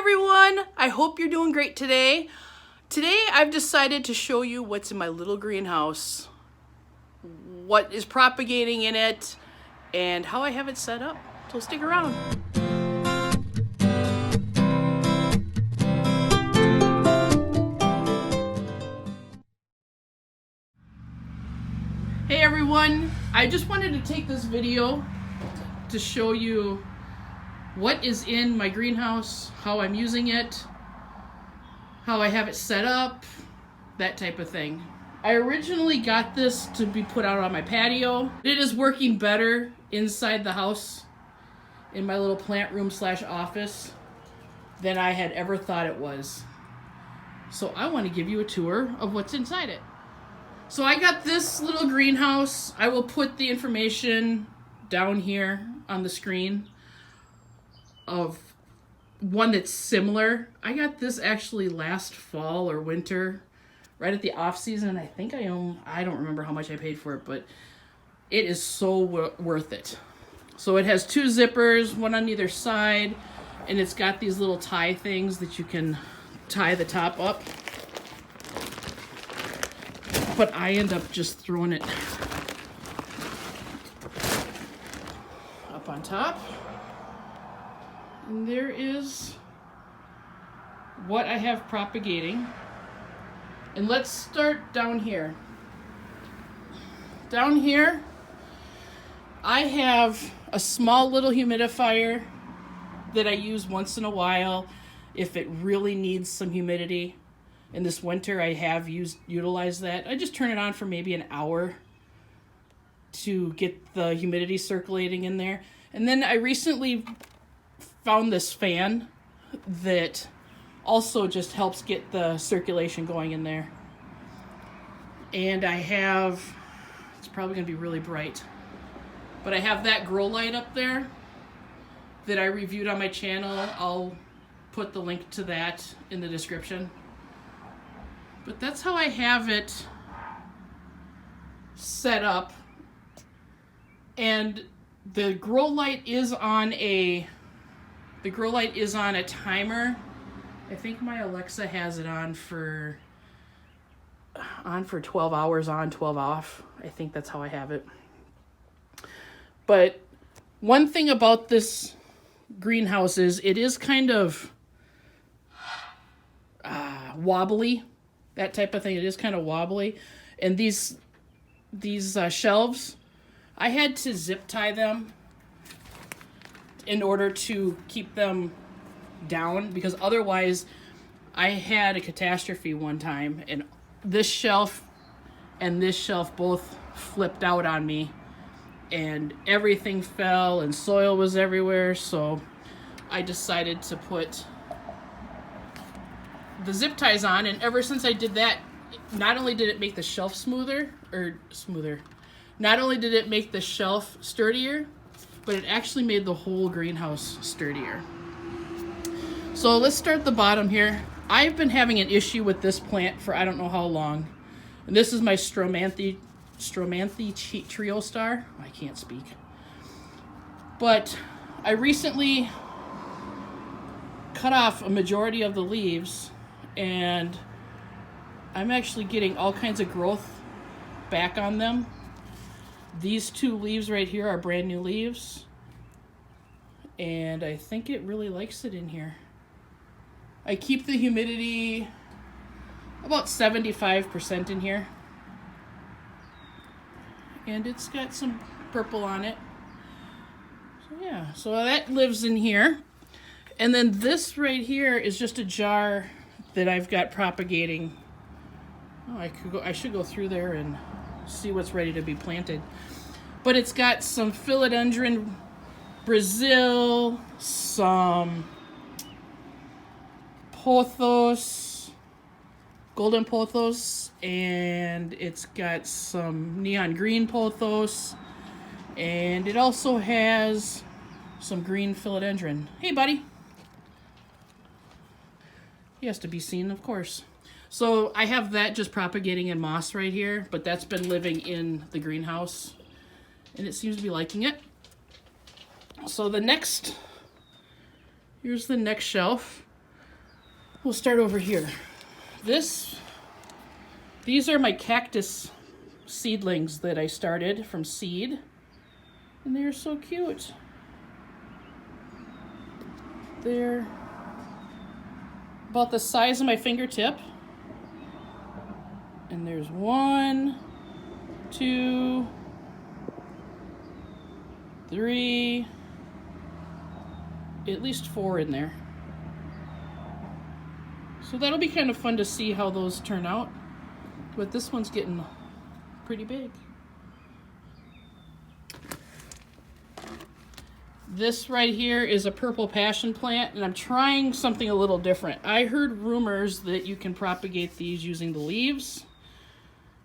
everyone, I hope you're doing great today. Today I've decided to show you what's in my little greenhouse, what is propagating in it, and how I have it set up. So stick around. Hey everyone, I just wanted to take this video to show you what is in my greenhouse, how I'm using it, how I have it set up, that type of thing. I originally got this to be put out on my patio. It is working better inside the house in my little plant room / office than I had ever thought it was. So I want to give you a tour of what's inside it. So I got this little greenhouse. I will put the information down here on the screen of one that's similar. I got this actually last fall or winter, right at the off season. I think I don't remember how much I paid for it, but it is so worth it. So it has 2 zippers, one on either side, and it's got these little tie things that you can tie the top up. But I end up just throwing it up on top. And there is what I have propagating. And let's start down here. Down here, I have a small little humidifier that I use once in a while if it really needs some humidity. In this winter, I have utilized that. I just turn it on for maybe an hour to get the humidity circulating in there. And then I recently found this fan that also just helps get the circulation going in there. And I have, it's probably going to be really bright, but I have that grow light up there that I reviewed on my channel. I'll put the link to that in the description. But that's how I have it set up. And the grow light is on a timer. I think my Alexa has it on for 12 hours on, 12 off. I think that's how I have it. But one thing about this greenhouse is it is kind of wobbly. That type of thing. It is kind of wobbly. And these shelves, I had to zip tie them in order to keep them down, because otherwise I had a catastrophe one time and this shelf and this shelf both flipped out on me and everything fell and soil was everywhere. So I decided to put the zip ties on, and ever since I did that, not only did it make the shelf not only did it make the shelf sturdier, but it actually made the whole greenhouse sturdier. So let's start at the bottom here. I've been having an issue with this plant for I don't know how long. And this is my Stromanthe Trio Star. I can't speak. But I recently cut off a majority of the leaves, and I'm actually getting all kinds of growth back on them. These 2 leaves right here are brand new leaves, and I think it really likes it in here. I keep the humidity about 75% in here, and it's got some purple on it. So yeah, so that lives in here. And then this right here is just a jar that I've got propagating. Oh, I should go through there and see what's ready to be planted. But it's got some Philodendron Brazil, some pothos, golden pothos, and it's got some neon green pothos, and it also has some green philodendron. Hey, buddy. He has to be seen, of course. So I have that just propagating in moss right here, but that's been living in the greenhouse, and it seems to be liking it. So here's the next shelf. we'll start over here. These are my cactus seedlings that I started from seed, and they're so cute. They're about the size of my fingertip, and there's 1, 2, 3, at least 4 in there. So that'll be kind of fun to see how those turn out. But this one's getting pretty big. This right here is a purple passion plant, and I'm trying something a little different. I heard rumors that you can propagate these using the leaves.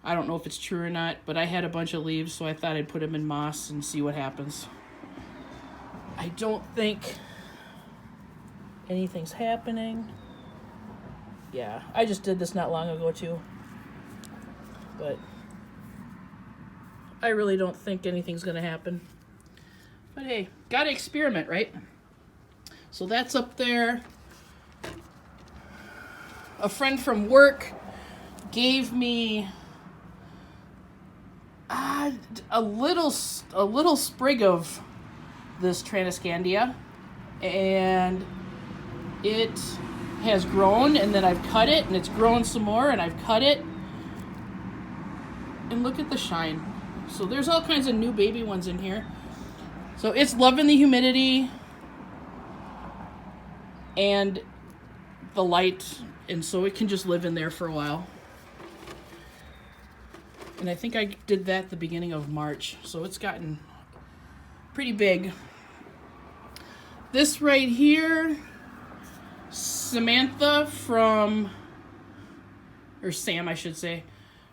I don't know if it's true or not, but I had a bunch of leaves, so I thought I'd put them in moss and see what happens. I don't think anything's happening. Yeah, I just did this not long ago too. But I really don't think anything's gonna happen. But hey, gotta experiment, right? So that's up there. A friend from work gave me a little sprig of this Transcandia, and it has grown, and then I've cut it, and it's grown some more, and I've cut it, and look at the shine. So there's all kinds of new baby ones in here. So it's loving the humidity and the light, and so it can just live in there for a while. And I think I did that at the beginning of March, so it's gotten pretty big. This right here, Samantha Sam I should say,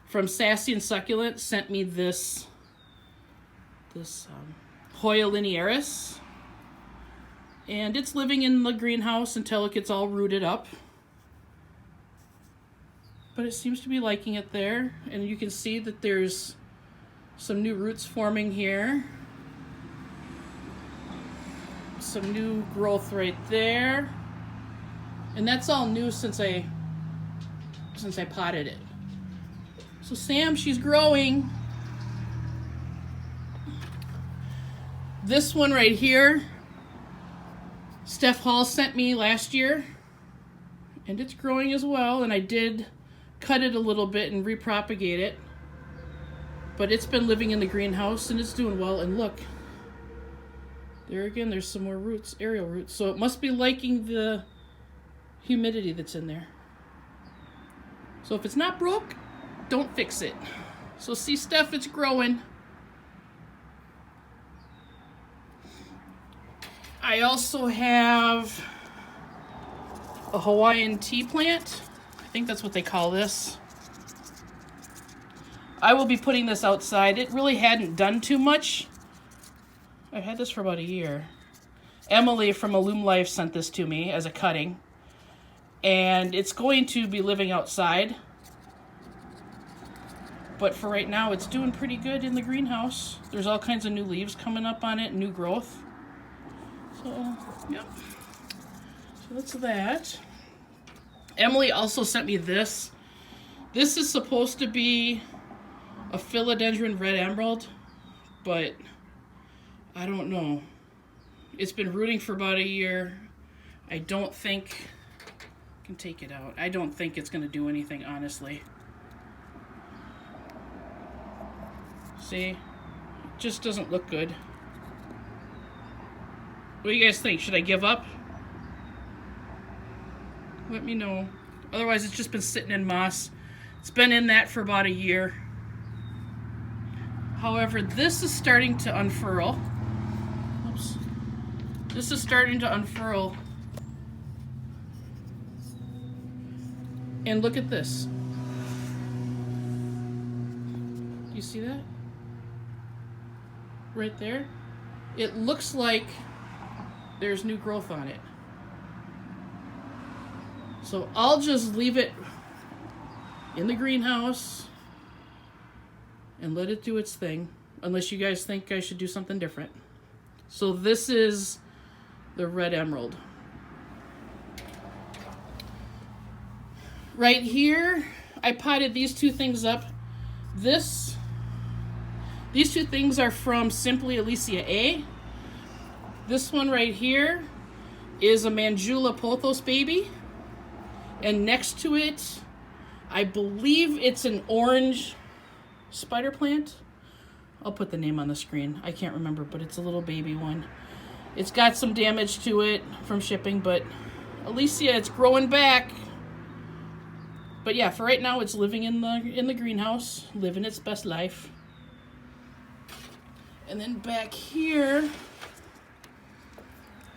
from Sassy and Succulent sent me this Hoya linearis, and it's living in the greenhouse until it gets all rooted up. But it seems to be liking it there, and you can see that there's some new roots forming here. Some new growth right there. And that's all new since I potted it. So Sam, she's growing. This one right here, Steph Hall sent me last year, and it's growing as well, and I did cut it a little bit and repropagate it, but it's been living in the greenhouse and it's doing well. And look, there again, there's some more roots, aerial roots, so it must be liking the humidity that's in there. So if it's not broke, don't fix it. So see, Steph, it's growing. I also have a Hawaiian Tea Plant. I think that's what they call this. I will be putting this outside. It really hadn't done too much. I've had this for about a year. Emily from Illume Life sent this to me as a cutting, and it's going to be living outside. But for right now, it's doing pretty good in the greenhouse. There's all kinds of new leaves coming up on it, new growth. So, yep. So that's that. Emily also sent me this. This is supposed to be a Philodendron Red Emerald, but I don't know. It's been rooting for about a year. I don't think I can take it out. I don't think it's going to do anything, honestly. See? It just doesn't look good. What do you guys think? Should I give up? Let me know. Otherwise, it's just been sitting in moss. It's been in that for about a year. However, this is starting to unfurl. Oops. This is starting to unfurl. And look at this. Do you see that? Right there? It looks like there's new growth on it. So I'll just leave it in the greenhouse and let it do its thing, unless you guys think I should do something different. So this is the Red Emerald. Right here, I potted these two things up. These two things are from Simply Alicia A. This one right here is a Manjula Pothos baby. And next to it, I believe it's an orange spider plant. I'll put the name on the screen. I can't remember, but it's a little baby one. It's got some damage to it from shipping, but Alicia, it's growing back. But yeah, for right now, it's living in the greenhouse, living its best life. And then back here,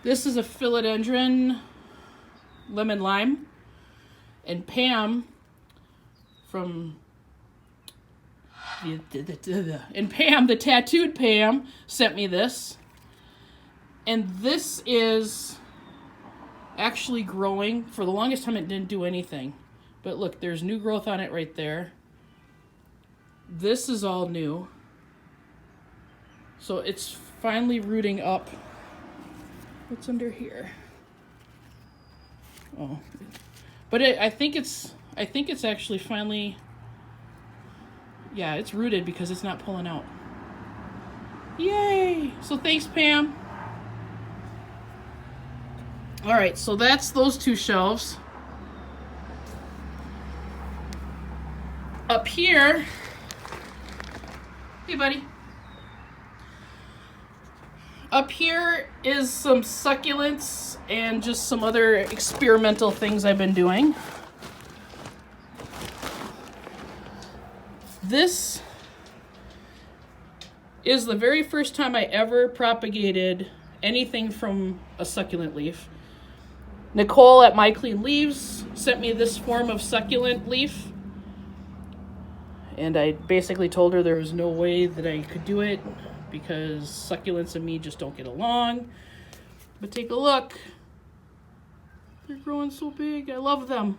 this is a Philodendron Lemon Lime. And Pam from the tattooed Pam sent me this. And this is actually growing. For the longest time, it didn't do anything. But look, there's new growth on it right there. This is all new. So it's finally rooting up. What's under here? Oh, but I think it's actually finally, yeah, it's rooted because it's not pulling out. Yay! So thanks, Pam. All right, so that's those two shelves. Up here, hey buddy. Up here is some succulents and just some other experimental things I've been doing. This is the very first time I ever propagated anything from a succulent leaf. Nicole at My Clean Leaves sent me this form of succulent leaf. And I basically told her there was no way that I could do it because succulents and me just don't get along. But take a look. They're growing so big. I love them.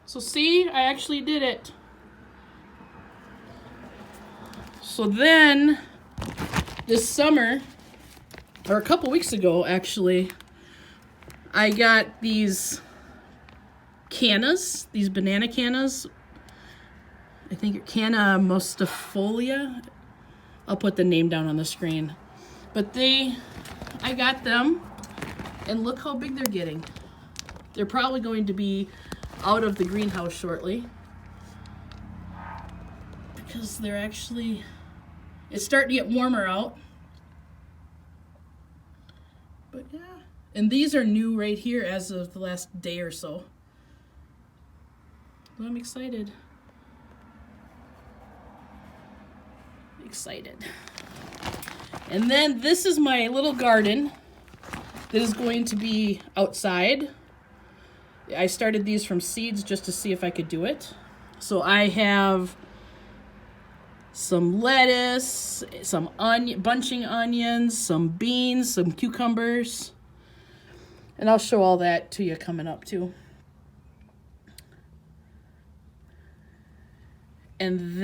So see, I actually did it. So then, this summer, or a couple weeks ago actually, I got these cannas, these banana cannas. I think Canna mostifolia. I'll put the name down on the screen. But I got them, and look how big they're getting. They're probably going to be out of the greenhouse shortly. Because they're actually, it's starting to get warmer out. But yeah, and these are new right here as of the last day or so. Well, I'm excited. Excited. And then this is my little garden that is going to be outside. I started these from seeds just to see if I could do it. So I have some lettuce, some bunching onions, some beans, some cucumbers. And I'll show all that to you coming up too. And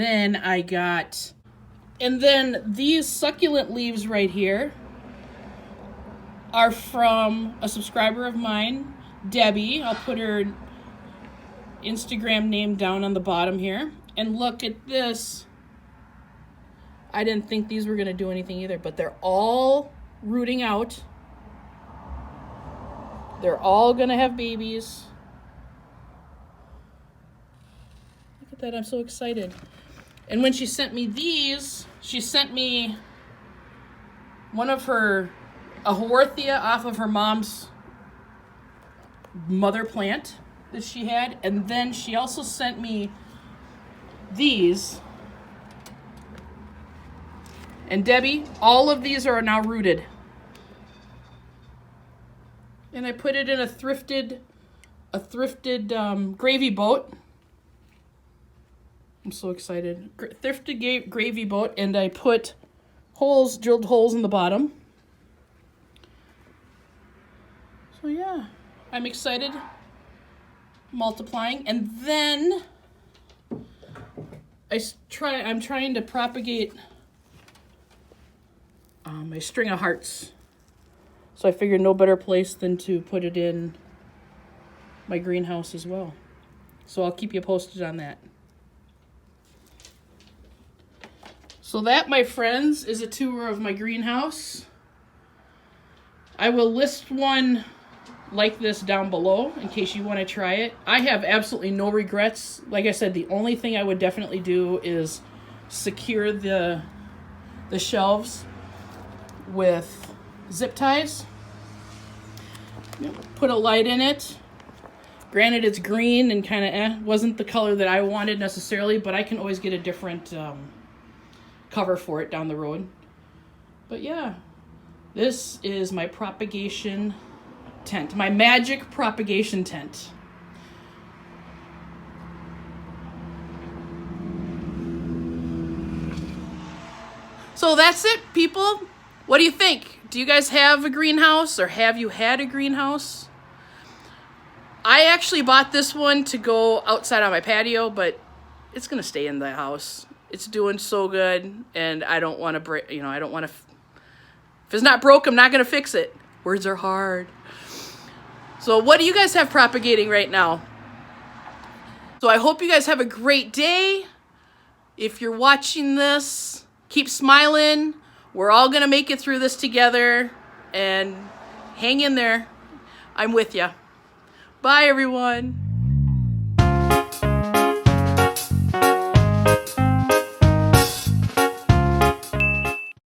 then these succulent leaves right here are from a subscriber of mine, Debbie. I'll put her Instagram name down on the bottom here. And look at this. I didn't think these were going to do anything either, but they're all rooting out. They're all going to have babies. Look at that. I'm so excited. And when she sent me these, she sent me a Haworthia off of her mom's mother plant that she had. And then she also sent me these. And Debbie, all of these are now rooted. And I put it in a thrifted gravy boat. I'm so excited. Thrifted gravy boat, and I put drilled holes in the bottom. So yeah, I'm excited. Multiplying. And then I'm trying to propagate my string of hearts. So I figured no better place than to put it in my greenhouse as well. So I'll keep you posted on that. So that, my friends, is a tour of my greenhouse. I will list one like this down below in case you want to try it. I have absolutely no regrets. Like I said, the only thing I would definitely do is secure the shelves with zip ties. Put a light in it. Granted, it's green and kind of wasn't the color that I wanted necessarily, but I can always get a different cover for it down the road. But yeah, this is my propagation tent, my magic propagation tent. So that's it, people. What do you think? Do you guys have a greenhouse, or have you had a greenhouse? I actually bought this one to go outside on my patio, but it's gonna stay in the house. It's doing so good, and I don't want to break. You know, I don't want to. If it's not broke, I'm not gonna fix it. Words are hard. So what do you guys have propagating right now? So I hope you guys have a great day. If you're watching this, keep smiling. We're all gonna make it through this together, and hang in there. I'm with ya. Bye, everyone.